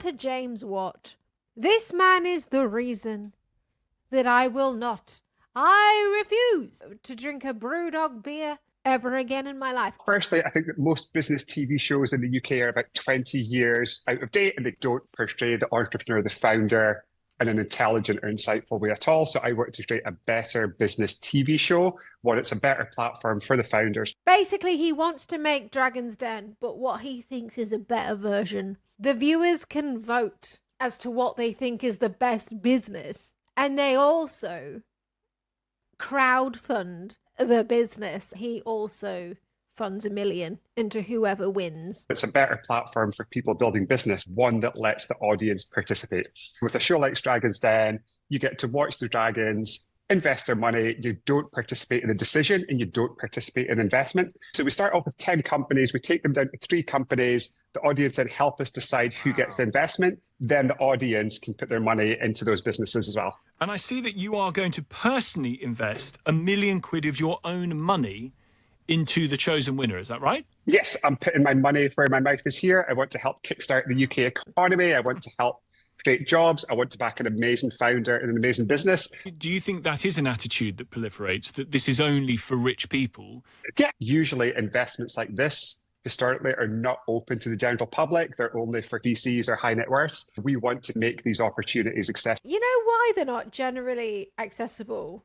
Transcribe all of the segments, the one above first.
to James Watt. This man is the reason that I refuse to drink a Brewdog beer ever again in my life. Firstly, I think that most business TV shows in the UK are about 20 years out of date, and they don't portray the entrepreneur, the founder, in an intelligent or insightful way at all. So I want to create a better business TV show, one that's a better platform for the founders. Basically, he wants to make Dragon's Den, but what he thinks is a better version. The viewers can vote as to what they think is the best business, and they also crowdfund the business. He also funds $1 million into whoever wins. It's a better platform for people building business, one that lets the audience participate. With a show like Dragon's Den, you get to watch the dragons, invest their money, you don't participate in the decision, and you don't participate in investment. So we start off with 10 companies, we take them down to 3 companies, the audience then help us decide who gets the investment, then the audience can put their money into those businesses as well. And I see that you are going to personally invest £1 million of your own money into the chosen winner, is that right? Yes, I'm putting my money where my mouth is here. I want to help kickstart the UK economy. I want to help create jobs. I want to back an amazing founder and an amazing business. Do you think that is an attitude that proliferates, that this is only for rich people? Yeah, usually investments like this historically are not open to the general public. They're only for VCs or high net worths. We want to make these opportunities accessible. You know why they're not generally accessible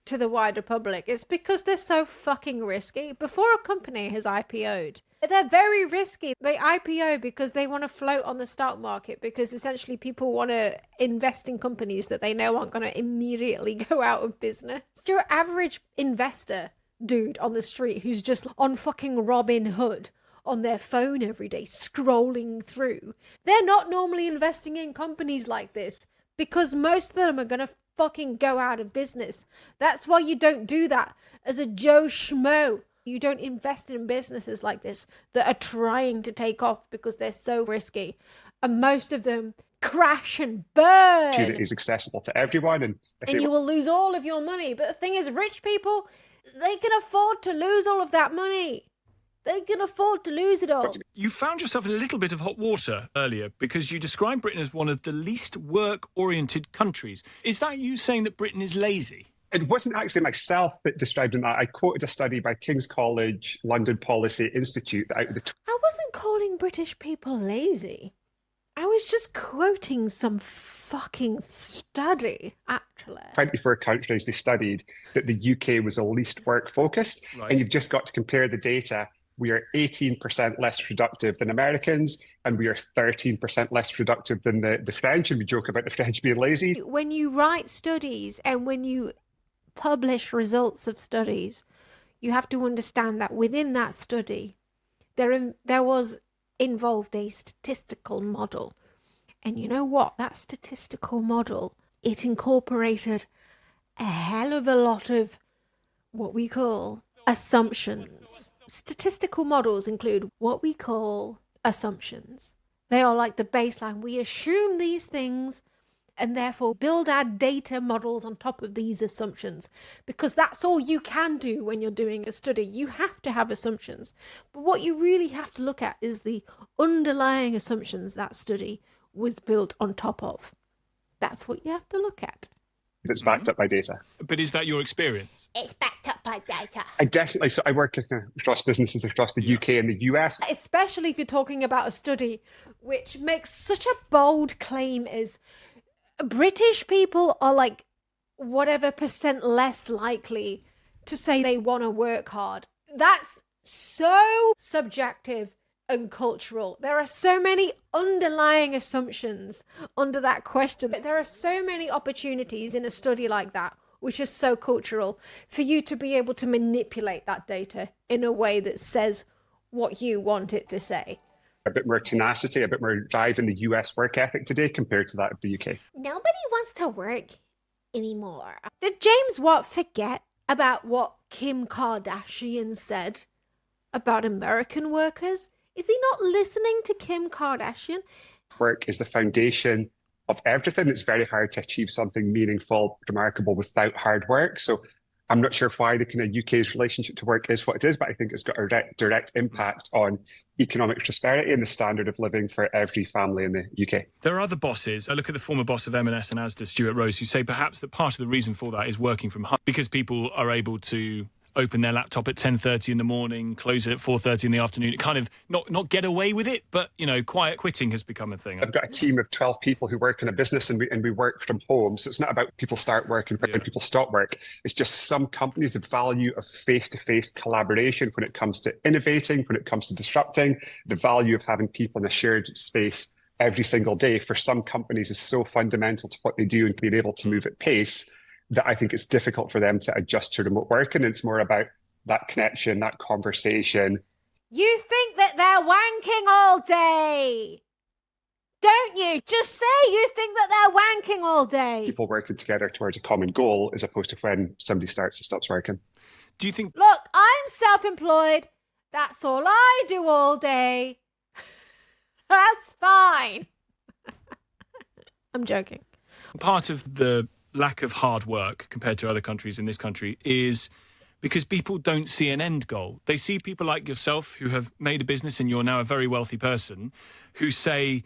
to the wider public? It's because they're so fucking risky. Before a company has IPO'd, they're very risky. They IPO because they want to float on the stock market, because essentially people want to invest in companies that they know aren't going to immediately go out of business. Your average investor dude on the street who's just on fucking Robinhood on their phone every day scrolling through, they're not normally investing in companies like this, because most of them are going to fucking go out of business. That's why you don't do that as a Joe Schmo. You don't invest in businesses like this that are trying to take off because they're so risky. And most of them crash and burn. It is accessible to everyone. And you will lose all of your money. But the thing is, rich people, they can afford to lose all of that money. They can afford to lose it all. You found yourself in a little bit of hot water earlier because you described Britain as one of the least work-oriented countries. Is that you saying that Britain is lazy? It wasn't actually myself that described that. I quoted a study by King's College London Policy Institute. I wasn't calling British people lazy. I was just quoting some fucking study, actually. 24 countries they studied that the UK was the least work-focused. Right. And you've just got to compare the data. We are 18% less productive than Americans, and we are 13% less productive than the French, and we joke about the French being lazy. When you write studies and when you publish results of studies, you have to understand that within that study, there was involved a statistical model. And you know what? That statistical model, it incorporated a hell of a lot of what we call assumptions. Statistical models include what we call assumptions. They are like the baseline. We assume these things and therefore build our data models on top of these assumptions, because that's all you can do when you're doing a study. You have to have assumptions. But what you really have to look at is the underlying assumptions that study was built on top of. That's what you have to look at. It's backed up by data. But is that your experience? It's backed up by data. I work across businesses across the UK and the US. Especially if you're talking about a study which makes such a bold claim as British people are like whatever % less likely to say they want to work hard. That's so subjective and cultural. There are so many underlying assumptions under that question. There are so many opportunities in a study like that, which is so cultural, for you to be able to manipulate that data in a way that says what you want it to say. A bit more tenacity, a bit more drive in the US work ethic today compared to that of the UK. Nobody wants to work anymore. Did James Watt forget about what Kim Kardashian said about American workers? Is he not listening to Kim Kardashian? Work is the foundation of everything. It's very hard to achieve something meaningful, remarkable without hard work. So I'm not sure why the kind of UK's relationship to work is what it is, but I think it's got a direct impact on economic prosperity and the standard of living for every family in the UK. There are other bosses. I look at the former boss of M&S and Asda, Stuart Rose, who say perhaps that part of the reason for that is working from home, because people are able to open their laptop at 10:30 in the morning, close it at 4:30 in the afternoon. Kind of not get away with it, but, you know, quiet quitting has become a thing. I've got a team of 12 people who work in a business, and we work from home. So it's not about people start work and people stop work. It's just some companies, the value of face-to-face collaboration when it comes to innovating, when it comes to disrupting, the value of having people in a shared space every single day for some companies is so fundamental to what they do and being able to move at pace that I think it's difficult for them to adjust to remote work. And it's more about that connection, that conversation. You think that they're wanking all day, don't you? Just say you think that they're wanking all day. People working together towards a common goal as opposed to when somebody starts and stops working. Do you think... Look, I'm self-employed. That's all I do all day. That's fine. I'm joking. Part of the lack of hard work compared to other countries in this country is because people don't see an end goal. They see people like yourself who have made a business and you're now a very wealthy person who say,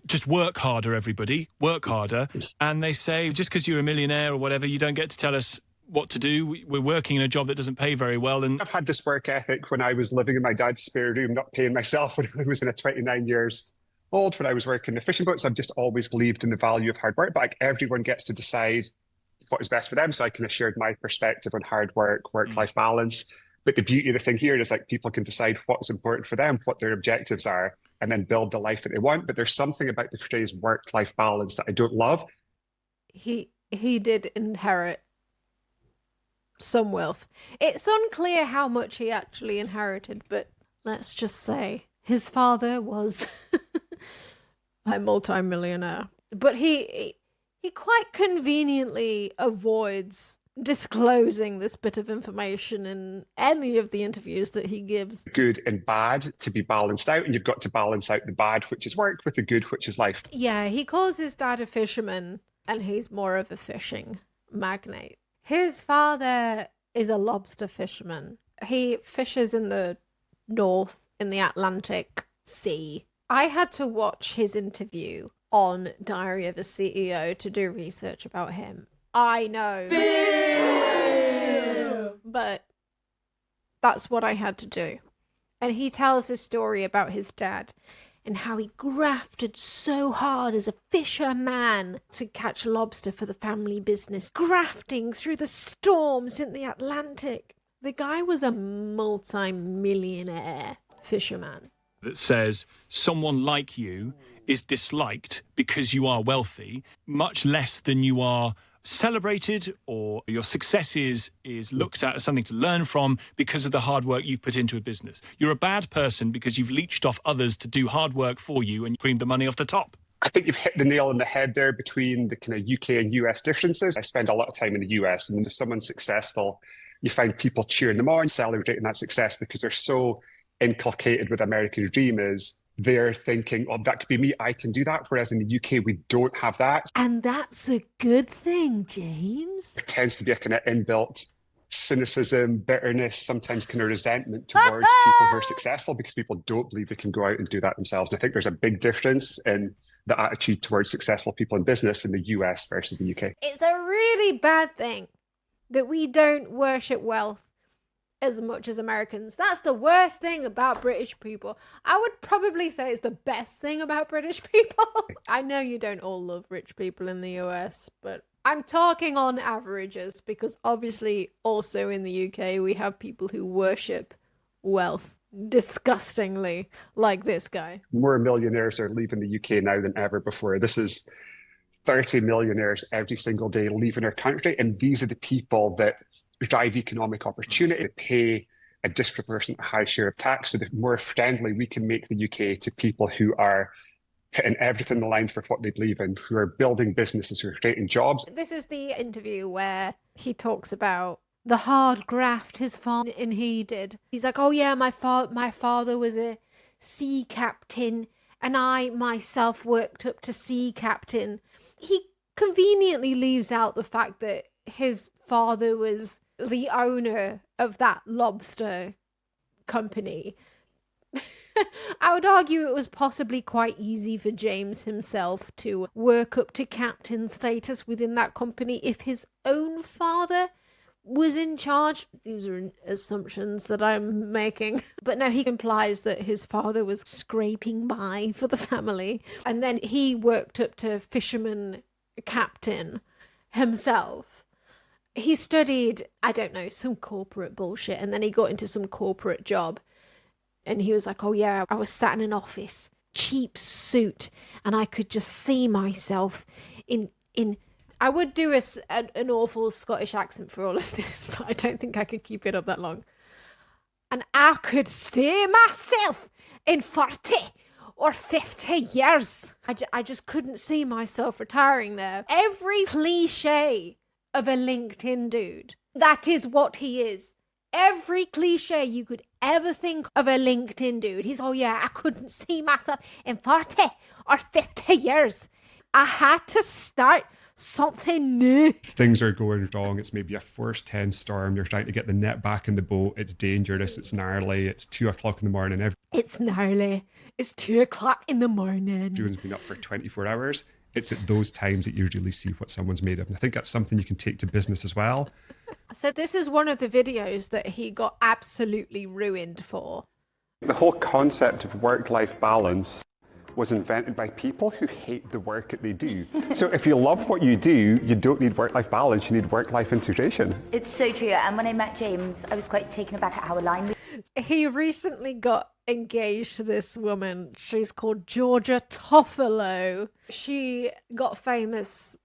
just work harder, everybody, work harder. And they say, just because you're a millionaire or whatever, you don't get to tell us what to do. We're working in a job that doesn't pay very well. And I've had this work ethic when I was living in my dad's spare room, not paying myself when I was in a 29 years old, when I was working in fishing boats. I've just always believed in the value of hard work, but like everyone gets to decide what is best for them. So I kind of shared my perspective on hard work, work-life balance. But the beauty of the thing here is like people can decide what's important for them, what their objectives are, and then build the life that they want. But there's something about the phrase work-life balance that I don't love. He did inherit some wealth. It's unclear how much he actually inherited, but let's just say his father was a multi-millionaire. But he quite conveniently avoids disclosing this bit of information in any of the interviews that he gives. Good and bad to be balanced out, and you've got to balance out the bad, which is work, with the good, which is life. Yeah, he calls his dad a fisherman, and he's more of a fishing magnate. His father is a lobster fisherman. He fishes in the north, in the Atlantic Sea. I had to watch his interview on Diary of a CEO to do research about him. I know. But that's what I had to do. And he tells a story about his dad and how he grafted so hard as a fisherman to catch lobster for the family business, grafting through the storms in the Atlantic. The guy was a multi-millionaire fisherman. that says someone like you is disliked because you are wealthy, much less than you are celebrated, or your success is looked at as something to learn from because of the hard work you've put into a business. You're a bad person because you've leached off others to do hard work for you and creamed the money off the top. I think you've hit the nail on the head there between the kind of UK and US differences. I spend a lot of time in the US, and if someone's successful, you find people cheering them on, celebrating that success because they're so inculcated with American dream is they're thinking, oh, that could be me, I can do that. Whereas in the UK, we don't have that. And that's a good thing, James. There tends to be a kind of inbuilt cynicism, bitterness, sometimes kind of resentment towards people who are successful because people don't believe they can go out and do that themselves. And I think there's a big difference in the attitude towards successful people in business in the US versus the UK. It's a really bad thing that we don't worship wealth as much as Americans. That's the worst thing about British people. I would probably say it's the best thing about British people. I know you don't all love rich people in the US, but I'm talking on averages because obviously also in the UK we have people who worship wealth disgustingly, like this guy. More millionaires are leaving the UK now than ever before. This is 30 millionaires every single day leaving our country, and these are the people that drive economic opportunity, pay a disproportionate high share of tax, so the more friendly we can make the UK to people who are putting everything in the line for what they believe in, who are building businesses, who are creating jobs. This is the interview where he talks about the hard graft his father and he did. He's like, oh yeah, my father was a sea captain and I myself worked up to sea captain. He conveniently leaves out the fact that his father was the owner of that lobster company. I would argue it was possibly quite easy for James himself to work up to captain status within that company if his own father was in charge. These are assumptions that I'm making. But no, he implies that his father was scraping by for the family. And then he worked up to fisherman captain himself. He studied, I don't know, some corporate bullshit. And then he got into some corporate job. And he was like, oh yeah, I was sat in an office, cheap suit, and I could just see myself in I would do an awful Scottish accent for all of this, but I don't think I could keep it up that long. And I could see myself in 40 or 50 years. I just couldn't see myself retiring there. Every cliche of a LinkedIn dude, that is what he is. Every cliche you could ever think of a LinkedIn dude. He's, oh yeah, I couldn't see myself in 40 or 50 years. I had to start something new. Things are going wrong. It's maybe a force 10 storm. You're trying to get the net back in the boat. It's dangerous. It's gnarly. It's 2 o'clock in the morning. It's gnarly. It's 2 o'clock in the morning. Everyone's been up for 24 hours. It's at those times that you really see what someone's made of. And I think that's something you can take to business as well. So this is one of the videos that he got absolutely ruined for. The whole concept of work-life balance was invented by people who hate the work that they do. So if you love what you do, you don't need work-life balance, you need work-life integration. It's so true. And when I met James, I was quite taken aback at how aligned we He recently got engaged to this woman. She's called Georgia Toffolo. She got famous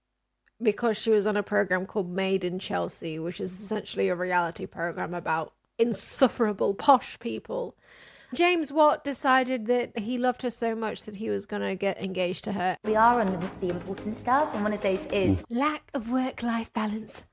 because she was on a program called Made in Chelsea, which is essentially a reality program about insufferable posh people. James Watt decided that he loved her so much that he was going to get engaged to her. We are on the important stuff, and one of those is Lack of work-life balance,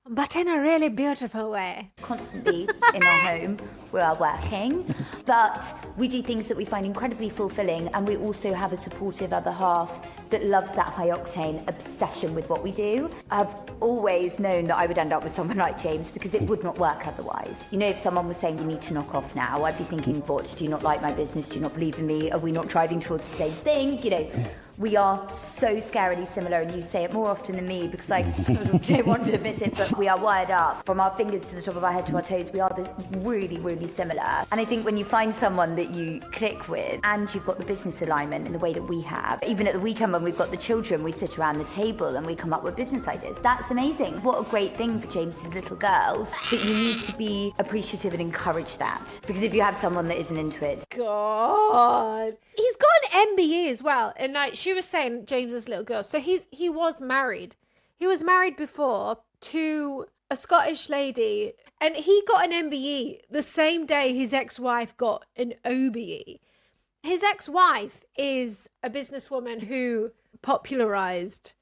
but in a really beautiful way. constantly in our home. We are working, but we do things that we find incredibly fulfilling, and we also have a supportive other half that loves that high octane obsession with what we do. I've always known that I would end up with someone like James because it would not work otherwise. You know, if someone was saying you need to knock off now, I'd be thinking, what, do you not like my business? Do you not believe in me? Are we not driving towards the same thing? You know, we are so scarily similar, and you say it more often than me because I don't want to admit it, but we are wired up. From our fingers to the top of our head to our toes, we are this really, really similar. And I think when you find someone that you click with and you've got the business alignment in the way that we have, even at the weekend when we've got the children, we sit around the table and we come up with business ideas. That's amazing. What a great thing for James's little girls, that you need to be appreciative and encourage that. Because if you have someone that isn't into it, God. He's got an MBE as well. And like she was saying, James's little girl. So he was married. He was married before to a Scottish lady, and he got an MBE the same day his ex-wife got an OBE. His ex-wife is a businesswoman who popularized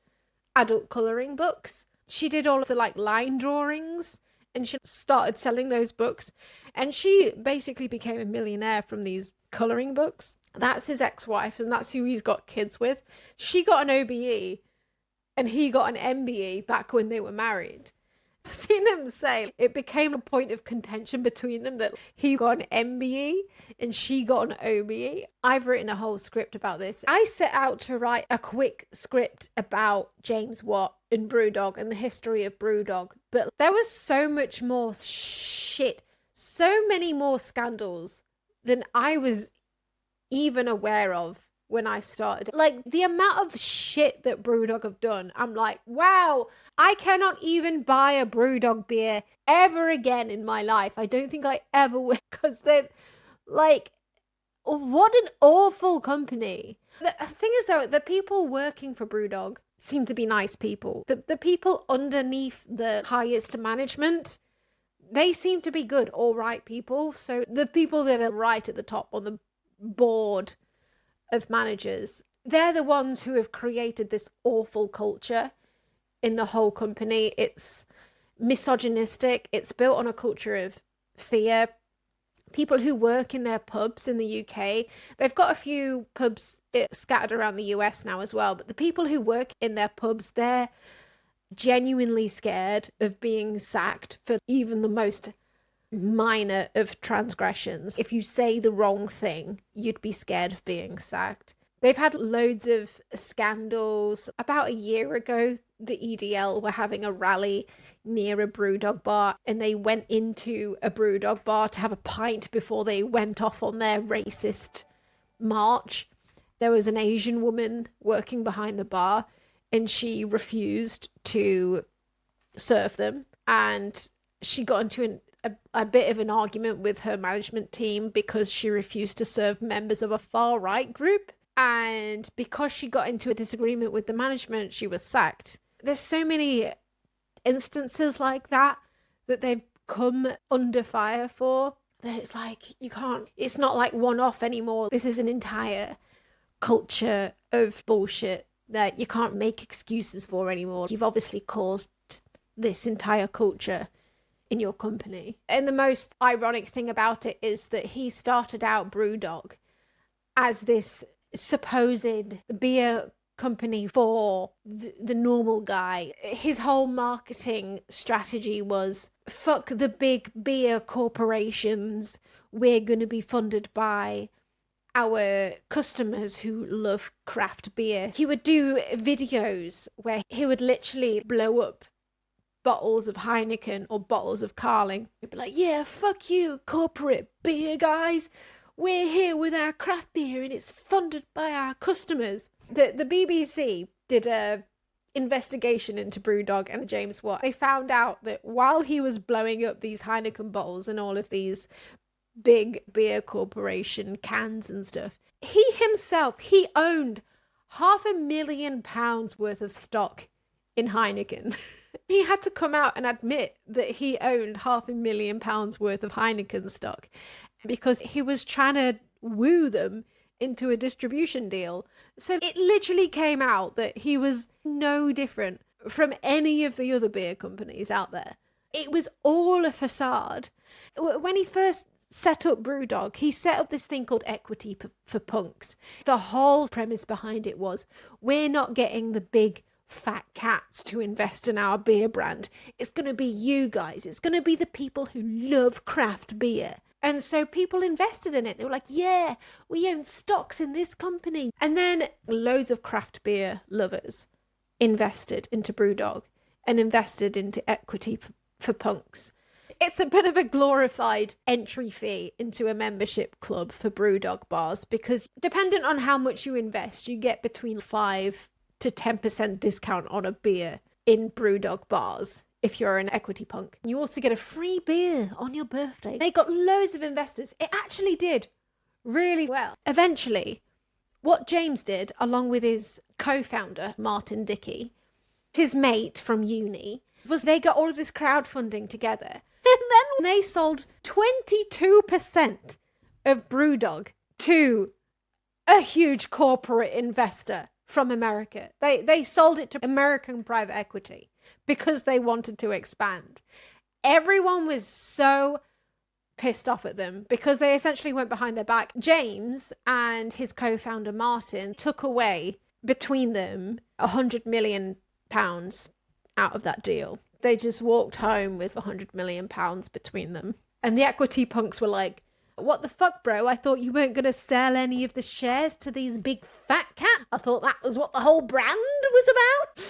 adult coloring books. She did all of the line drawings, and she started selling those books, and she basically became a millionaire from these coloring books. That's his ex-wife, and that's who he's got kids with. She got an OBE and he got an MBE back when they were married. I've seen him say it became a point of contention between them that he got an MBE and she got an OBE. I've written a whole script about this. I set out to write a quick script about James Watt and Brewdog and the history of Brewdog, but there was so much more shit, so many more scandals than I was even aware of when I started. Like, the amount of shit that Brewdog have done, I'm like, wow, I cannot even buy a Brewdog beer ever again in my life. I don't think I ever will, because they're like, what an awful company. The thing is, though, the people working for Brewdog seem to be nice people. The people underneath the highest management, they seem to be good, all right people. So the people that are right at the top on the board of managers, they're the ones who have created this awful culture in the whole company. It's misogynistic. It's built on a culture of fear. People who work in their pubs in the UK, they've got a few pubs scattered around the US now as well, but the people who work in their pubs, they're genuinely scared of being sacked for even the most minor of transgressions. If you say the wrong thing, you'd be scared of being sacked. They've had loads of scandals. About a year ago, the EDL were having a rally near a Brewdog bar, and they went into a Brewdog bar to have a pint before they went off on their racist march. There was an Asian woman working behind the bar, and she refused to serve them, and she got into a bit of an argument with her management team because she refused to serve members of a far-right group. And because she got into a disagreement with the management, she was sacked. There's so many instances like that they've come under fire for, that it's like, you can't, it's not like one-off anymore. This is an entire culture of bullshit that you can't make excuses for anymore. You've obviously caused this entire culture in your company. And the most ironic thing about it is that he started out Brewdog as this supposed beer company for the normal guy. His whole marketing strategy was, fuck the big beer corporations, we're going to be funded by our customers who love craft beer. He would do videos where he would literally blow up bottles of Heineken or bottles of Carling. He'd be like, yeah, fuck you, corporate beer guys. We're here with our craft beer and it's funded by our customers. The BBC did a investigation into Brewdog and James Watt. They found out that while he was blowing up these Heineken bottles and all of these big beer corporation cans and stuff, he owned £500,000 worth of stock in Heineken. He had to come out and admit that he owned £500,000 worth of Heineken stock because he was trying to woo them into a distribution deal. So it literally came out that he was no different from any of the other beer companies out there. It was all a facade. When he first set up Brewdog, he set up this thing called Equity for Punks. The whole premise behind it was, we're not getting the big fat cats to invest in our beer brand. It's going to be you guys. It's going to be the people who love craft beer. And so people invested in it. They were like, yeah, we own stocks in this company. And then loads of craft beer lovers invested into Brewdog and invested into Equity for Punks. It's a bit of a glorified entry fee into a membership club for Brewdog bars, because dependent on how much you invest, you get between 5 to 10% discount on a beer in Brewdog bars if you're an Equity Punk. You also get a free beer on your birthday. They got loads of investors. It actually did really well. Eventually, what James did, along with his co-founder, Martin Dickey, his mate from uni, was they got all of this crowdfunding together. And then they sold 22% of Brewdog to a huge corporate investor from America. They sold it to American private equity because they wanted to expand. Everyone was so pissed off at them because they essentially went behind their back. James and his co-founder Martin took away between them £100 million out of that deal. They just walked home with £100 million between them. And the Equity Punks were like, what the fuck, bro? I thought you weren't going to sell any of the shares to these big fat cats. I thought that was what the whole brand was about.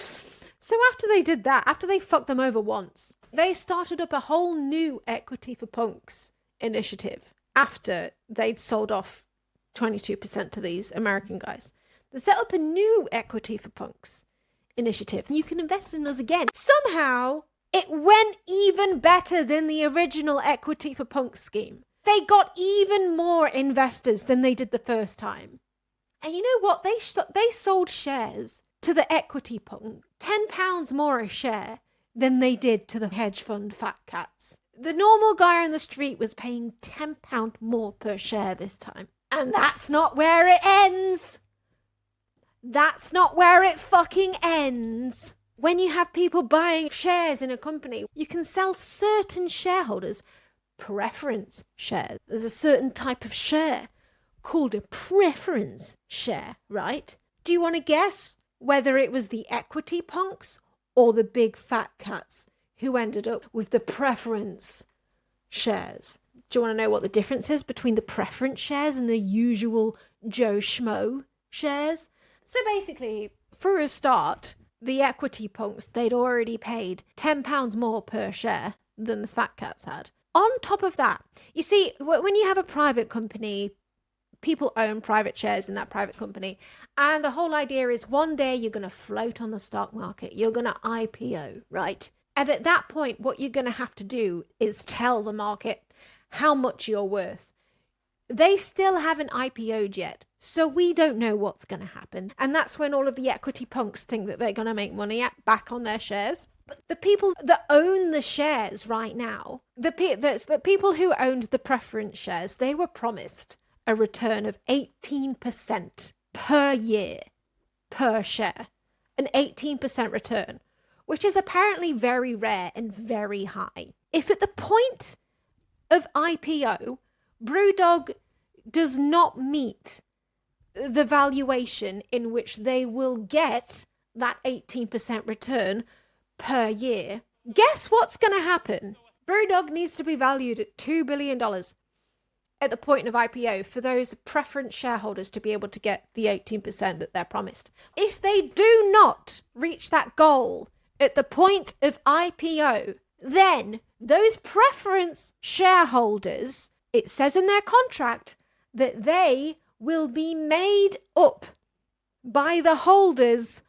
So after they did that, after they fucked them over once, they started up a whole new Equity for Punks initiative after they'd sold off 22% to these American guys. They set up a new Equity for Punks initiative. You can invest in us again. Somehow, it went even better than the original Equity for Punks scheme. They got even more investors than they did the first time. And you know what? They sold shares to the Equity Punk £10 more a share than they did to the hedge fund fat cats. The normal guy on the street was paying £10 more per share this time. And that's not where it ends. That's not where it fucking ends. When you have people buying shares in a company, you can sell certain shareholders preference shares. There's a certain type of share called a preference share, right? Do you want to guess whether it was the Equity Punks or the big fat cats who ended up with the preference shares. Do you want to know what the difference is between the preference shares and the usual Joe Schmo shares? So basically, for a start, the equity punks, they'd already paid £10 more per share than the fat cats had. On top of that, you see, when you have a private company, people own private shares in that private company. And the whole idea is one day you're going to float on the stock market. You're going to IPO, right? And at that point, what you're going to have to do is tell the market how much you're worth. They still haven't IPO'd yet, so we don't know what's going to happen. And that's when all of the equity punks think that they're going to make money back on their shares. But the people that own the shares right now, the people who owned the preference shares, they were promised a return of 18% per year, per share. An 18% return, which is apparently very rare and very high. If at the point of IPO, Brewdog does not meet the valuation in which they will get that 18% return per year, guess what's going to happen? Brewdog needs to be valued at $2 billion at the point of IPO for those preference shareholders to be able to get the 18% that they're promised. If they do not reach that goal at the point of IPO, then those preference shareholders, it says in their contract that they will be made up by the holders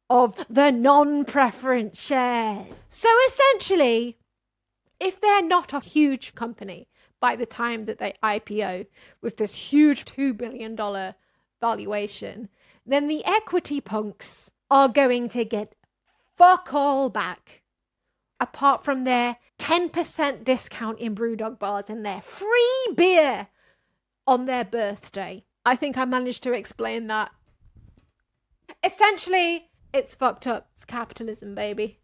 of the non-preference share. So essentially, if they're not a huge company by the time that they IPO with this huge $2 billion valuation, then the equity punks are going to get fuck all back, apart from their 10% discount in Brewdog bars and their free beer on their birthday. I think I managed to explain that. Essentially, it's fucked up. It's capitalism, baby.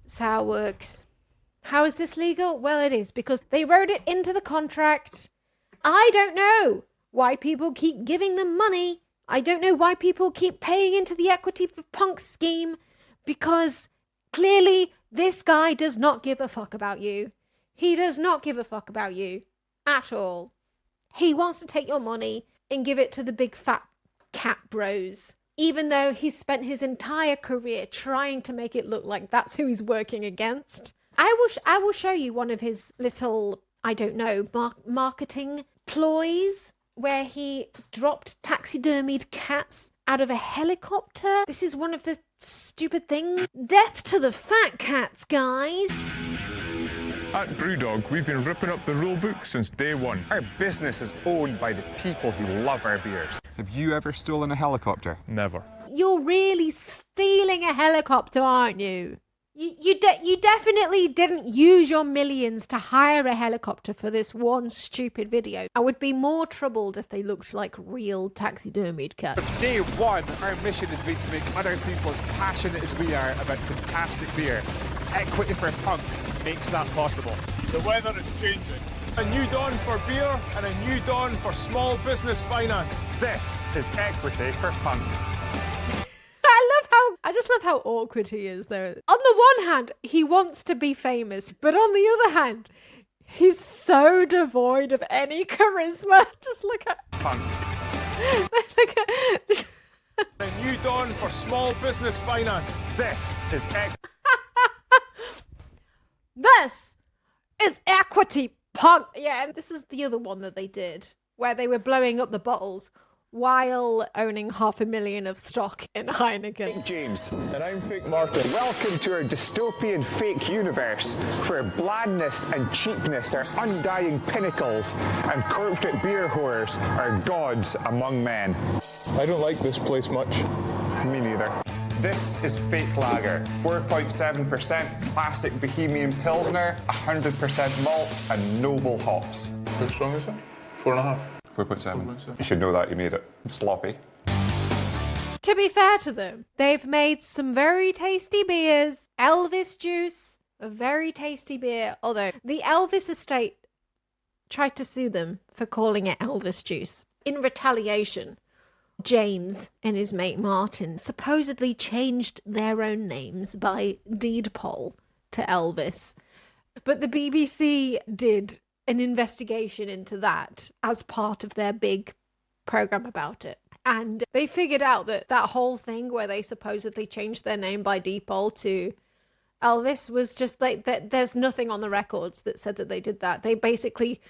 It's how it works. How is this legal? Well, it is, because they wrote it into the contract. I don't know why people keep giving them money. I don't know why people keep paying into the equity for punk scheme, because clearly this guy does not give a fuck about you. He does not give a fuck about you at all. He wants to take your money and give it to the big fat cat bros, even though he's spent his entire career trying to make it look like that's who he's working against. I will show you one of his little, I don't know, marketing ploys where he dropped taxidermied cats out of a helicopter. This is one of the stupid things. Death to the fat cats, guys. At Brewdog, we've been ripping up the rulebook since day one. Our business is owned by the people who love our beers. Have you ever stolen a helicopter? Never. You're really stealing a helicopter, aren't you? You definitely didn't use your millions to hire a helicopter for this one stupid video. I would be more troubled if they looked like real taxidermied cats. From day one, our mission has been to make other people as passionate as we are about fantastic beer. Equity for Punks makes that possible. The weather is changing. A new dawn for beer and a new dawn for small business finance. This is Equity for Punks. I just love how awkward he is there. On the one hand, he wants to be famous, but on the other hand, he's so devoid of any charisma. Just look at Punks. look at A new dawn for small business finance. This is This is Equity Punk. Yeah, and this is the other one that they did, where they were blowing up the bottles while owning 500,000 of stock in Heineken. James. And I'm Fake Martin. Welcome to our dystopian fake universe where blandness and cheapness are undying pinnacles and corporate beer whores are gods among men. I don't like this place much. Me neither. This is Fake Lager, 4.7% classic Bohemian Pilsner, 100% malt and noble hops. How strong is it? 4.5. 4.7. You should know that, you made it sloppy. To be fair to them, they've made some very tasty beers. Elvis Juice, a very tasty beer. Although the Elvis estate tried to sue them for calling it Elvis Juice in retaliation James and his mate Martin supposedly changed their own names by deed poll to Elvis. But the BBC did an investigation into that as part of their big program about it. And they figured out that that whole thing where they supposedly changed their name by deed poll to Elvis was just like that. There's nothing on the records that said that they did that. They basically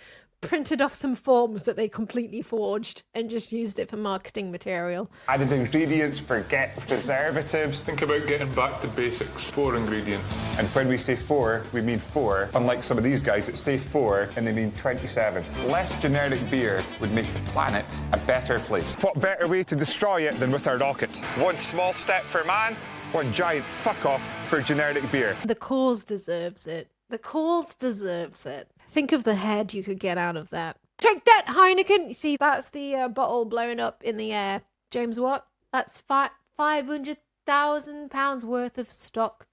printed off some forms that they completely forged and just used it for marketing material. Added ingredients, forget preservatives. Think about getting back to basics. 4 ingredients. And when we say 4, we mean 4. Unlike some of these guys that say 4 and they mean 27. Less generic beer would make the planet a better place. What better way to destroy it than with a rocket? One small step for man, one giant fuck off for generic beer. The cause deserves it. The cause deserves it. Think of the head you could get out of that. Take that, Heineken! You see, that's the bottle blowing up in the air. James, what? That's £500,000 worth of stock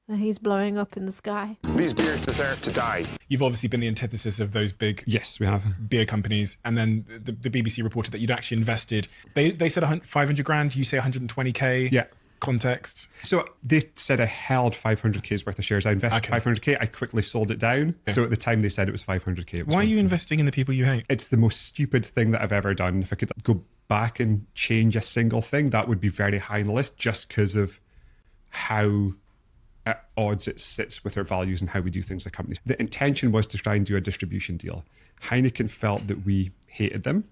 that he's blowing up in the sky. These beers deserve to die. You've obviously been the antithesis of those big Yes, we have. beer companies, and then the BBC reported that you'd actually invested. They said 500 grand. You say 120k. Yeah. Context. So they said I held 500k's worth of shares. I invested 500k. I quickly sold it down. Yeah. So at the time they said it was 500k. It was Why are you 150. investing in the people you hate? It's the most stupid thing that I've ever done. If I could go back and change a single thing, that would be very high on the list, just because of how at odds it sits with our values and how we do things as companies. The intention was to try and do a distribution deal. Heineken felt that we hated them.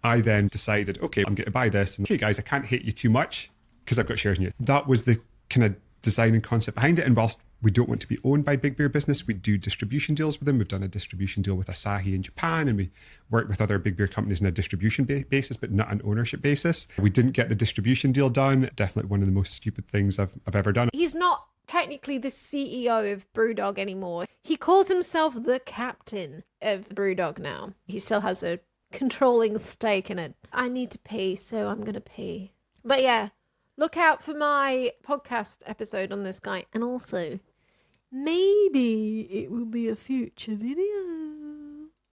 I then decided, okay, I'm going to buy this. And, okay, guys, I can't hate you too much because I've got shares in you. That was the kind of design and concept behind it. And whilst we don't want to be owned by big beer business, we do distribution deals with them. We've done a distribution deal with Asahi in Japan, and we work with other big beer companies on a distribution basis, but not an ownership basis. We didn't get the distribution deal done. Definitely one of the most stupid things I've ever done. He's not technically the CEO of Brewdog anymore. He calls himself the captain of Brewdog now. He still has a controlling stake in it. I need to pee, so I'm going to pee. But yeah, look out for my podcast episode on this guy. And also, maybe it will be a future video.